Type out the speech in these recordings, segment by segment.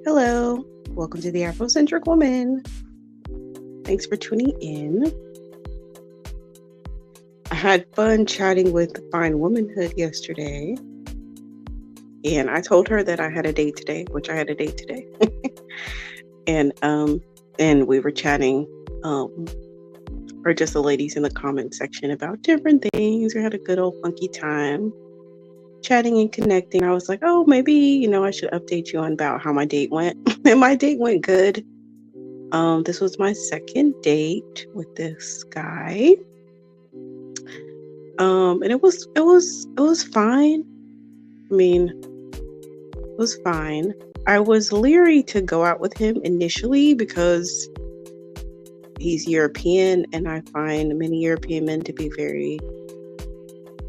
Hello, welcome to the Afrocentric Woman. Thanks for tuning in. I had fun chatting with Fine Womanhood yesterday, and I told her that I had a date today, which I had a date today. and we were chatting, or just the ladies in the comment section about different things. We had a good old funky time chatting and connecting. I was like, oh, maybe, I should update you on about how my date went. And my date went good. This was my second date with this guy. And it was fine. I mean, it was fine. I was leery to go out with him initially because he's European, and I find many European men to be very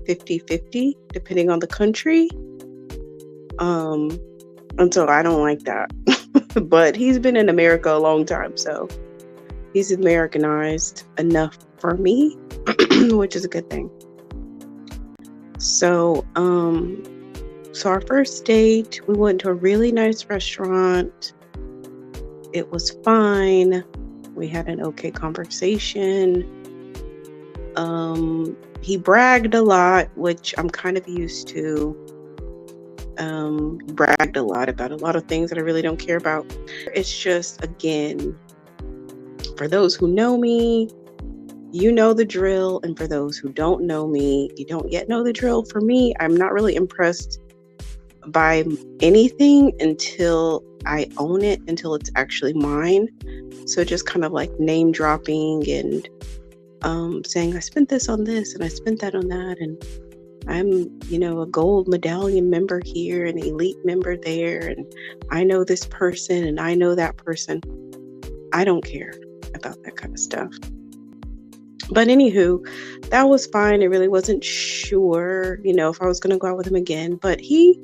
50-50, depending on the country. And so I don't like that. But he's been in America a long time, so he's Americanized enough for me, which is a good thing. So our first date, we went to a really nice restaurant. It was fine. We had an okay conversation. He bragged a lot, which I'm kind of used to. He bragged a lot about a lot of things that I really don't care about. It's just, again, for those who know me, you know the drill. And for those who don't know me, you don't yet know the drill. For me, I'm not really impressed by anything until I own it, until it's actually mine. So just kind of like name dropping and saying I spent this on this and I spent that on that, and I'm, a gold medallion member here and elite member there, and I know this person and I know that person. I don't care about that kind of stuff. But anywho, that was fine. I really wasn't sure, if I was going to go out with him again. But he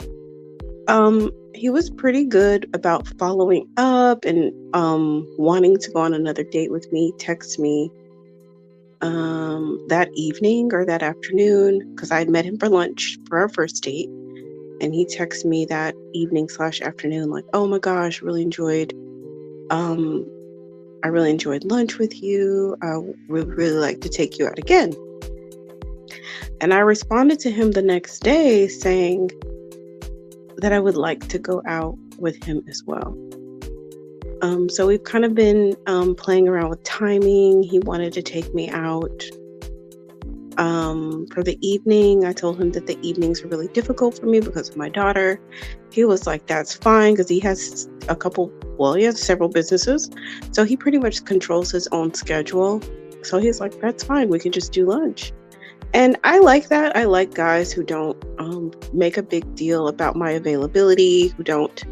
was pretty good about following up and wanting to go on another date with me. Text me that evening or that afternoon, because I had met him for lunch for our first date, and he texted me that evening/afternoon like, oh my gosh, I really enjoyed lunch with you. I would really like to take you out again. And I responded to him the next day saying that I would like to go out with him as well. So we've kind of been playing around with timing. He wanted to take me out for the evening. I told him that the evenings were really difficult for me because of my daughter. He was like, that's fine, because he has several businesses. So he pretty much controls his own schedule. So he's like, that's fine, we can just do lunch. And I like that. I like guys who don't make a big deal about my availability, who don't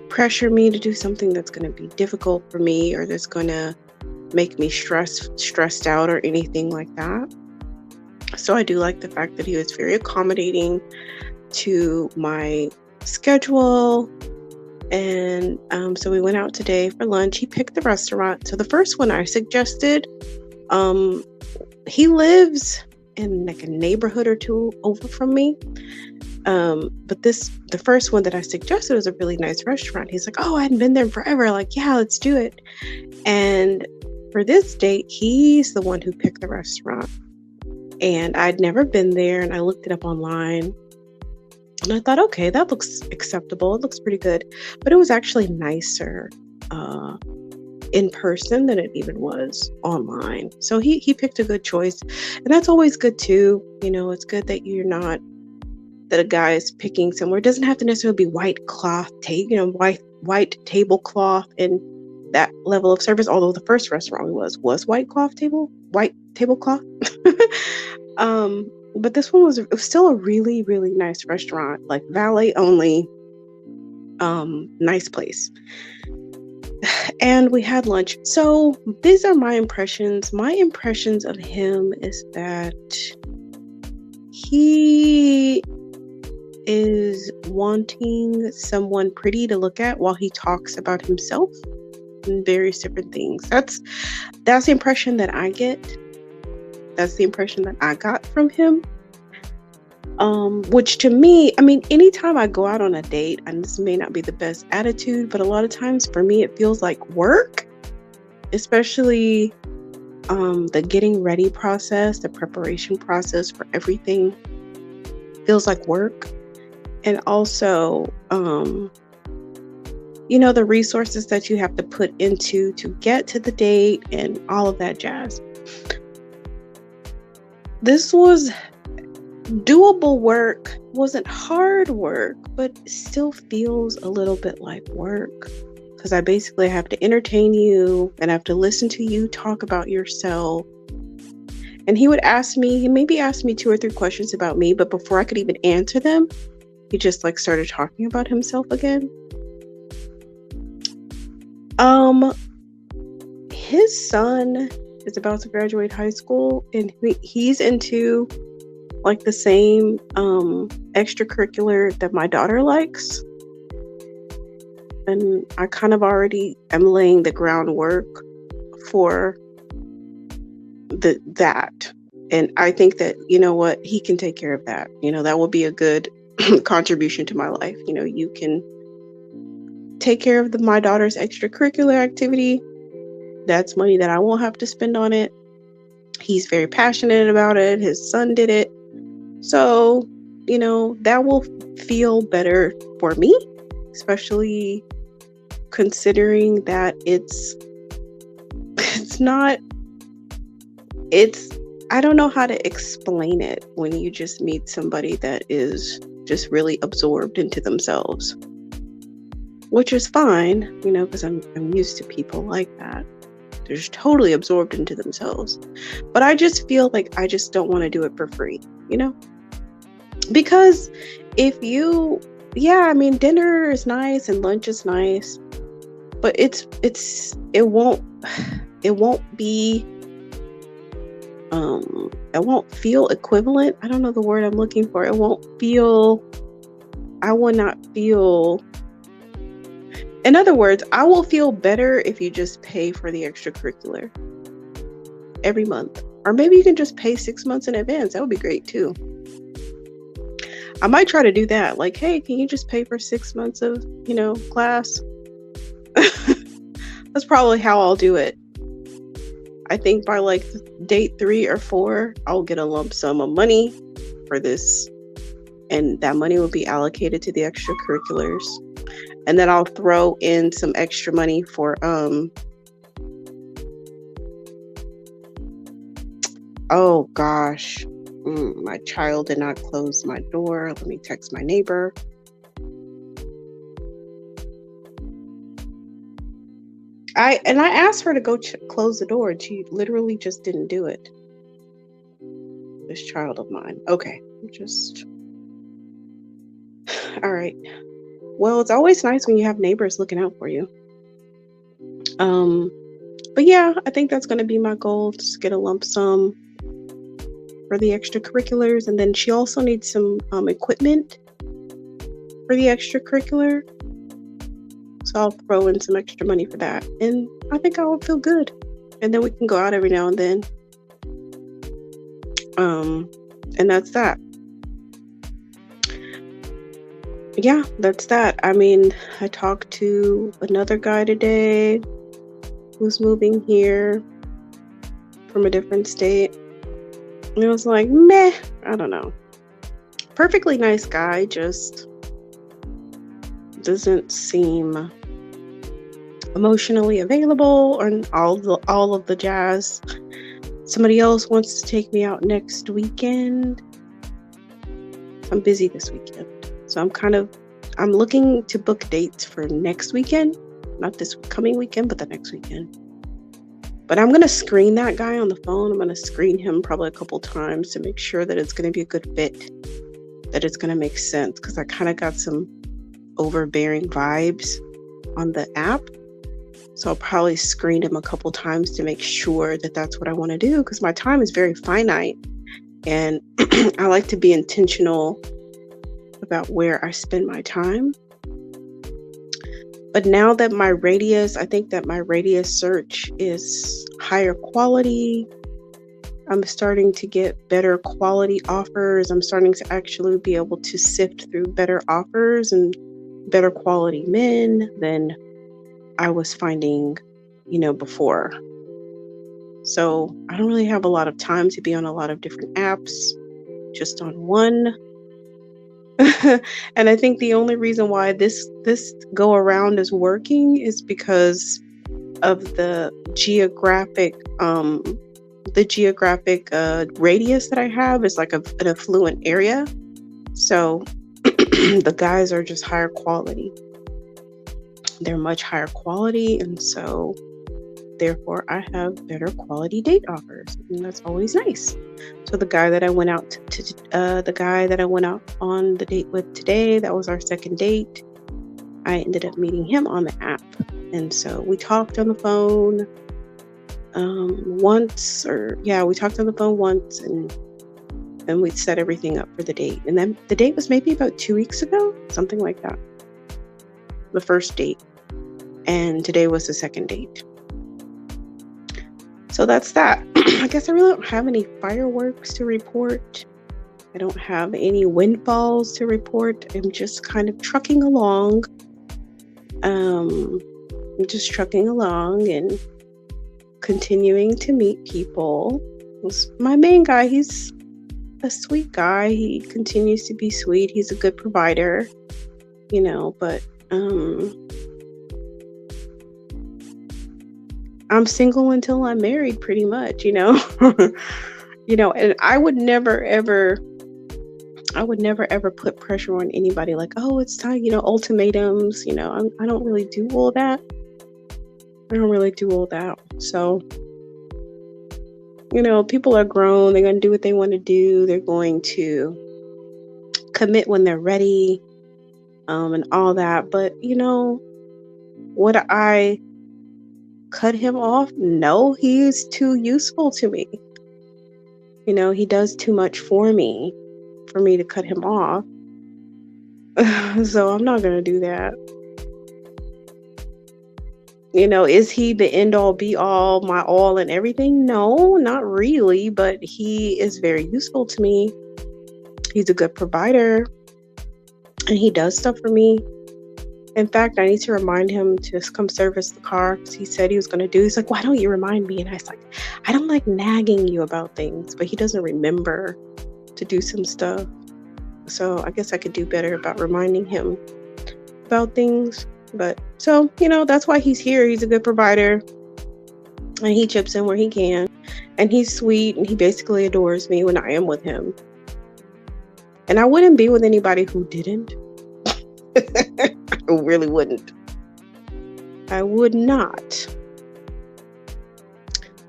pressure me to do something that's going to be difficult for me or that's going to make me stressed out or anything like that. So I do like the fact that he was very accommodating to my schedule. And so we went out today for lunch. He picked the restaurant. So the first one I suggested, he lives in like a neighborhood or two over from me. But the first one that I suggested was a really nice restaurant. He's like, oh, I hadn't been there in forever. Like, yeah, let's do it. And for this date, he's the one who picked the restaurant. And I'd never been there, and I looked it up online. And I thought, okay, that looks acceptable. It looks pretty good. But it was actually nicer in person than it even was online. So he picked a good choice. And that's always good too. It's good that that a guy is picking somewhere. It doesn't have to necessarily be white white tablecloth and that level of service. Although the first restaurant was white tablecloth. But this one was still a really, really nice restaurant, like valet only, nice place. And we had lunch. So these are my impressions. My impressions of him is that he is wanting someone pretty to look at while he talks about himself and various different things. That's the impression that I get. That's the impression that I got from him. Which to me, I mean, anytime I go out on a date, and this may not be the best attitude, but a lot of times for me, it feels like work, especially the getting ready process, the preparation process for everything feels like work. And also, the resources that you have to put into to get to the date and all of that jazz. This was doable work, wasn't hard work, but it still feels a little bit like work because I basically have to entertain you and I have to listen to you talk about yourself. And he maybe asked me 2 or 3 questions about me, but before I could even answer them, he just like started talking about himself again. His son is about to graduate high school and he's into like the same extracurricular that my daughter likes. And I kind of already am laying the groundwork for that. And I think that, he can take care of that. That will be a good contribution to my life. You can take care of my daughter's extracurricular activity. That's money that I won't have to spend on it. He's very passionate about it. His son did it. So, that will feel better for me, especially considering that I don't know how to explain it when you just meet somebody that is just really absorbed into themselves, which is fine, because I'm used to people like that. They're just totally absorbed into themselves. But I just feel like I just don't want to do it for free, because dinner is nice and lunch is nice, but it won't feel equivalent. I don't know the word I'm looking for. I will not feel, in other words, I will feel better if you just pay for the extracurricular every month. Or maybe you can just pay 6 months in advance. That would be great too. I might try to do that. Like, hey, can you just pay for 6 months of, class? That's probably how I'll do it. I think by like date 3 or 4, I'll get a lump sum of money for this. And that money will be allocated to the extracurriculars. And then I'll throw in some extra money for, oh gosh. My child did not close my door. Let me text my neighbor. I asked her to go close the door, and she literally just didn't do it. This child of mine. Okay, all right. Well, it's always nice when you have neighbors looking out for you. But yeah, I think that's going to be my goal, just get a lump sum for the extracurriculars. And then she also needs some equipment for the extracurricular. So I'll throw in some extra money for that. And I think I will feel good. And then we can go out every now and then. And that's that. Yeah, that's that. I mean, I talked to another guy today who's moving here from a different state. And it was like, meh, I don't know. Perfectly nice guy, just doesn't seem emotionally available or all of the jazz. Somebody else wants to take me out next weekend. I'm busy this weekend. So I'm looking to book dates for next weekend. Not this coming weekend, but the next weekend. But I'm going to screen that guy on the phone. I'm going to screen him probably a couple times to make sure that it's going to be a good fit, that it's going to make sense. Because I kind of got some overbearing vibes on the app. So I'll probably screen him a couple times to make sure that that's what I want to do. Because my time is very finite. And I like to be intentional about where I spend my time. But now that I think that my radius search is higher quality. I'm starting to get better quality offers. I'm starting to actually be able to sift through better offers and better quality men than I was finding, before. So I don't really have a lot of time to be on a lot of different apps, just on one. And I think the only reason why this go around is working is because of the geographic radius that I have is like an affluent area. So the guys are just higher quality. They're much higher quality, and so therefore I have better quality date offers, and that's always nice. So the guy that I went out on the date with today, that was our second date. I ended up meeting him on the app, and so we talked on the phone we talked on the phone once, and then we set everything up for the date. And then the date was maybe about 2 weeks ago, something like that. The first date, and today was the second date. So that's that. I guess I really don't have any fireworks to report. I don't have any windfalls to report. I'm just kind of trucking along. I'm just trucking along and continuing to meet people. My main guy, he's a sweet guy. He continues to be sweet. He's a good provider, but I'm single until I'm married, pretty much, and I would never ever put pressure on anybody like, oh, it's time, ultimatums, I don't really do all that. So, people are grown. They're going to do what they want to do. They're going to commit when they're ready, and all that. But, would I cut him off? No, he's too useful to me. He does too much for me to cut him off. So I'm not going to do that. Is he the end all be all, my all and everything? No, not really, but he is very useful to me. He's a good provider, and he does stuff for me. In fact, I need to remind him to come service the car, because he said he was going to do. He's like, why don't you remind me? And I was like, I don't like nagging you about things, but he doesn't remember to do some stuff. So I guess I could do better about reminding him about things. But so, that's why he's here. He's a good provider, and he chips in where he can, and he's sweet, and he basically adores me when I am with him. And I wouldn't be with anybody who didn't. I really wouldn't. I would not.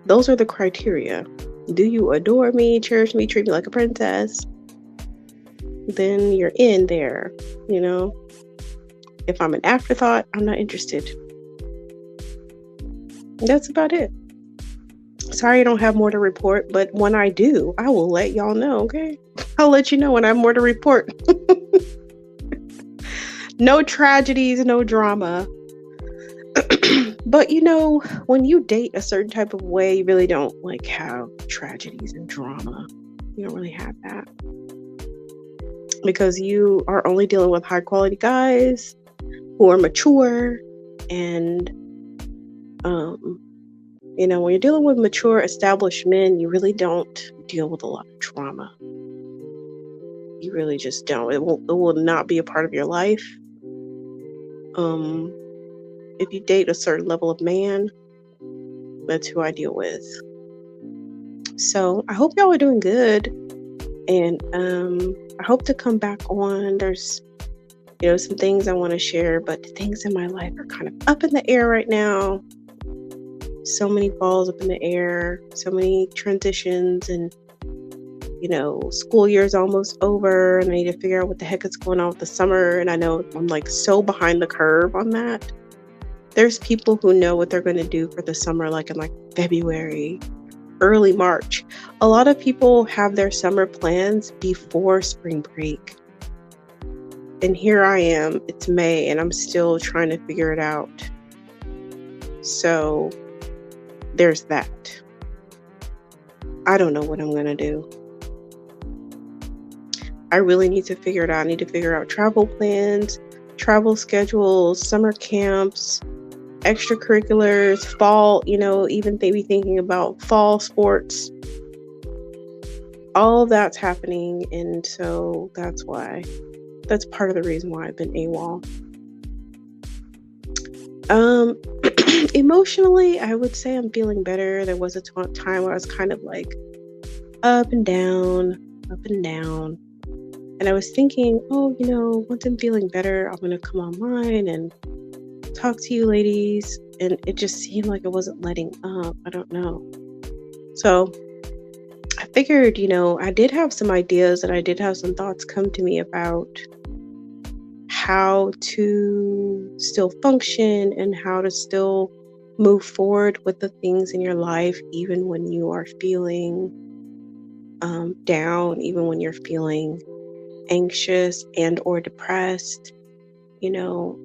Those are the criteria. Do you adore me, cherish me, treat me like a princess? Then you're in there, If I'm an afterthought, I'm not interested. That's about it. Sorry I don't have more to report, but when I do, I will let y'all know, okay? I'll let you know when I have more to report. No tragedies, no drama. But when you date a certain type of way, you really don't have tragedies and drama. You don't really have that. Because you are only dealing with high quality guys who are mature, and when you're dealing with mature, established men, you really don't deal with a lot of trauma. You really just don't. It will not be a part of your life. If you date a certain level of man, that's who I deal with. So I hope y'all are doing good, and I hope to come back on. There's some things I want to share, but things in my life are kind of up in the air right now. So many balls up in the air, so many transitions, and school year is almost over, and I need to figure out what the heck is going on with the summer. And I know I'm so behind the curve on that. There's people who know what they're going to do for the summer, in February, early March. A lot of people have their summer plans before spring break. And here I am, it's May, and I'm still trying to figure it out. So there's that. I don't know what I'm gonna do. I really need to figure it out. I need to figure out travel plans, travel schedules, summer camps, extracurriculars, fall, even maybe thinking about fall sports. All of that's happening, and so that's why. That's part of the reason why I've been AWOL. Um, Emotionally, I would say I'm feeling better. There was a time where I was kind of like up and down, up and down. And I was thinking, oh, once I'm feeling better, I'm going to come online and talk to you ladies. And it just seemed like I wasn't letting up. I don't know. So I figured, I did have some ideas and I did have some thoughts come to me about how to still function and how to still move forward with the things in your life, even when you are feeling down, even when you're feeling anxious and or depressed. You know,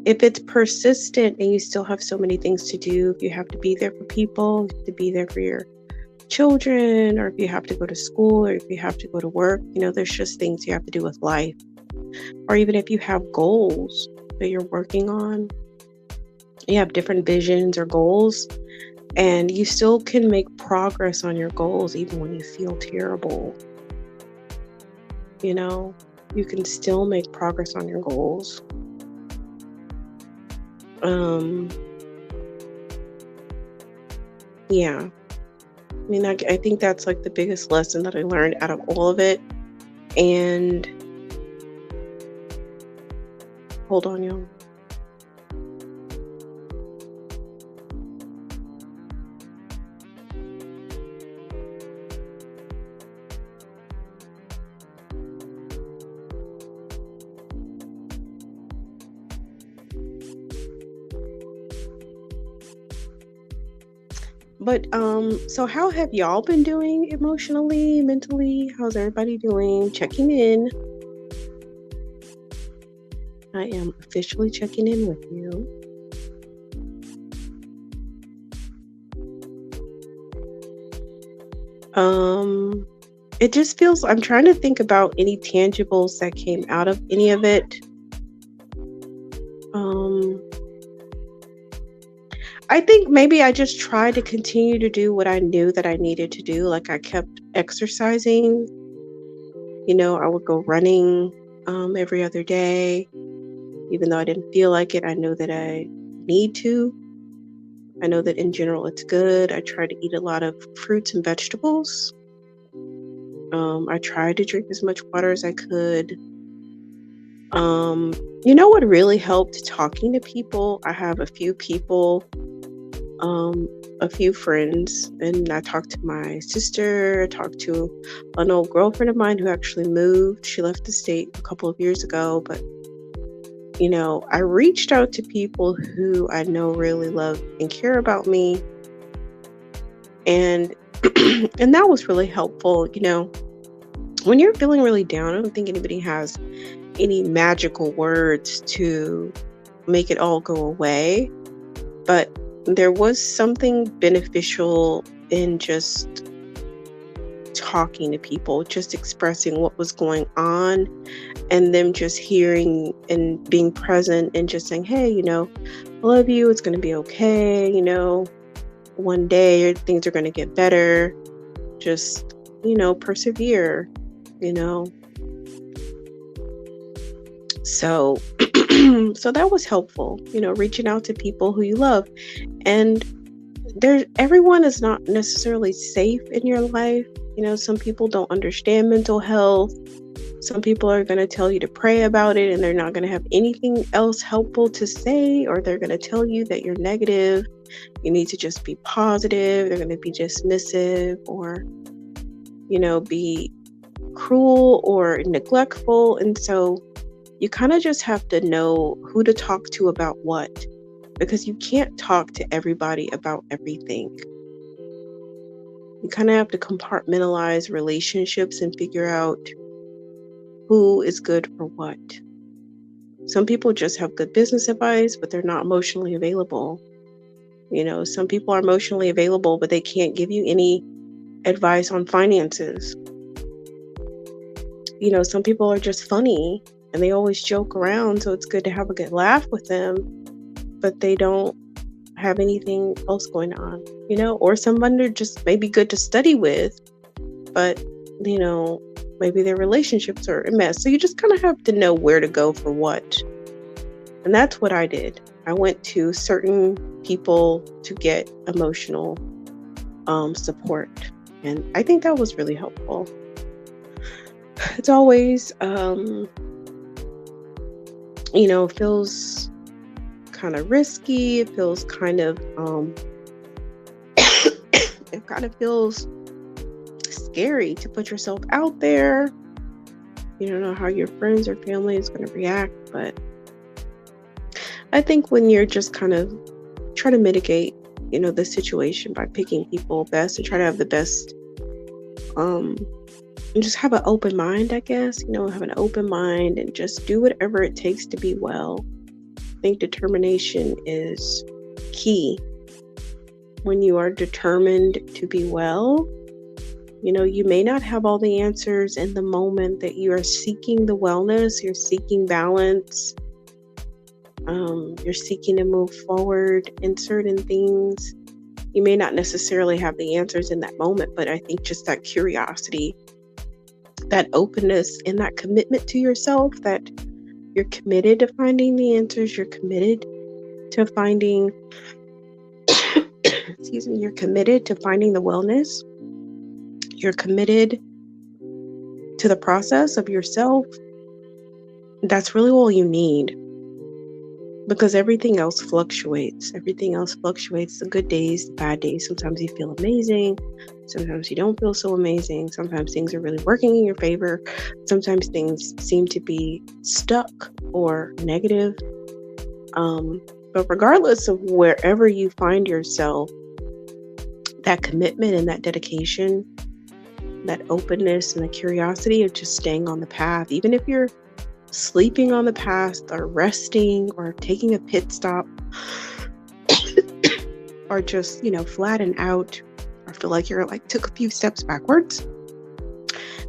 if it's persistent and you still have so many things to do, if you have to be there for people, to be there for your children, or if you have to go to school, or if you have to go to work, there's just things you have to do with life. Or even if you have goals that you're working on, you have different visions or goals, and you still can make progress on your goals even when you feel terrible. You can still make progress on your goals. Yeah. I mean, I think that's like the biggest lesson that I learned out of all of it. And hold on, y'all. But so how have y'all been doing emotionally, mentally? How's everybody doing? Checking in. I am officially checking in with you. It just feels, I'm trying to think about any tangibles that came out of any of it. I think maybe I just tried to continue to do what I knew that I needed to do. Like I kept exercising. I would go running every other day. Even though I didn't feel like it, I know that I need to. I know that in general it's good. I try to eat a lot of fruits and vegetables. I tried to drink as much water as I could. What really helped? Talking to people. I have a few people, a few friends, and I talked to my sister. I talked to an old girlfriend of mine who actually moved. She left the state a couple of years ago, but I reached out to people who I know really love and care about me. And and that was really helpful. When you're feeling really down, I don't think anybody has any magical words to make it all go away. But there was something beneficial in just talking to people, just expressing what was going on, and them just hearing and being present and just saying, hey, I love you. It's going to be okay. One day things are going to get better. Just, persevere, So, so that was helpful, reaching out to people who you love. And everyone is not necessarily safe in your life. Some people don't understand mental health. Some people are going to tell you to pray about it and they're not going to have anything else helpful to say, or they're going to tell you that you're negative. You need to just be positive. They're going to be dismissive or, be cruel or neglectful. And so you kind of just have to know who to talk to about what, because you can't talk to everybody about everything. You kind of have to compartmentalize relationships and figure out who is good for what. Some people just have good business advice, but they're not emotionally available. Some people are emotionally available, but they can't give you any advice on finances. Some people are just funny and they always joke around, so it's good to have a good laugh with them, but they don't have anything else going on, or someone are just maybe good to study with, but, maybe their relationships are a mess. So you just kind of have to know where to go for what. And that's what I did. I went to certain people to get emotional support. And I think that was really helpful. It's always, feels kind of risky. It feels kind of, it kind of feels scary to put yourself out there. You don't know how your friends or family is going to react, but I think when you're just kind of try to mitigate, the situation by picking people best and try to have the best, and just have an open mind, I guess, have an open mind and just do whatever it takes to be well. I think determination is key. When you are determined to be well, you may not have all the answers in the moment that you are seeking the wellness, you're seeking balance, you're seeking to move forward in certain things. You may not necessarily have the answers in that moment, but I think just that curiosity, that openness, and that commitment to yourself, that you're committed to finding the answers, you're committed to finding, you're committed to finding the wellness, you're committed to the process of yourself. That's really all you need, because everything else fluctuates. The good days, the bad days. Sometimes you feel amazing. Sometimes you don't feel so amazing. Sometimes things are really working in your favor. Sometimes things seem to be stuck or negative. But regardless of wherever you find yourself, that commitment and that dedication, that openness and the curiosity of just staying on the path, even if you're sleeping on the path or resting or taking a pit stop or just, flatten out or feel like you're took a few steps backwards,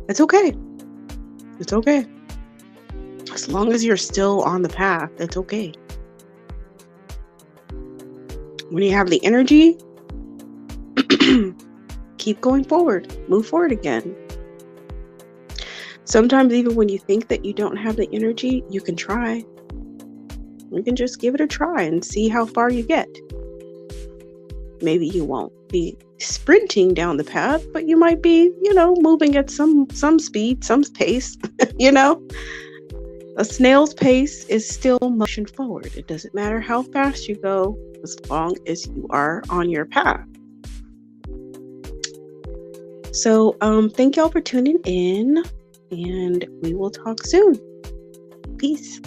it's okay. It's okay. As long as you're still on the path, it's okay. When you have the energy, keep going forward, move forward again. Sometimes even when you think that you don't have the energy, you can try. You can just give it a try and see how far you get. Maybe you won't be sprinting down the path, but you might be, moving at some speed, some pace, A snail's pace is still motion forward. It doesn't matter how fast you go, as long as you are on your path. So, thank y'all for tuning in, and we will talk soon. Peace.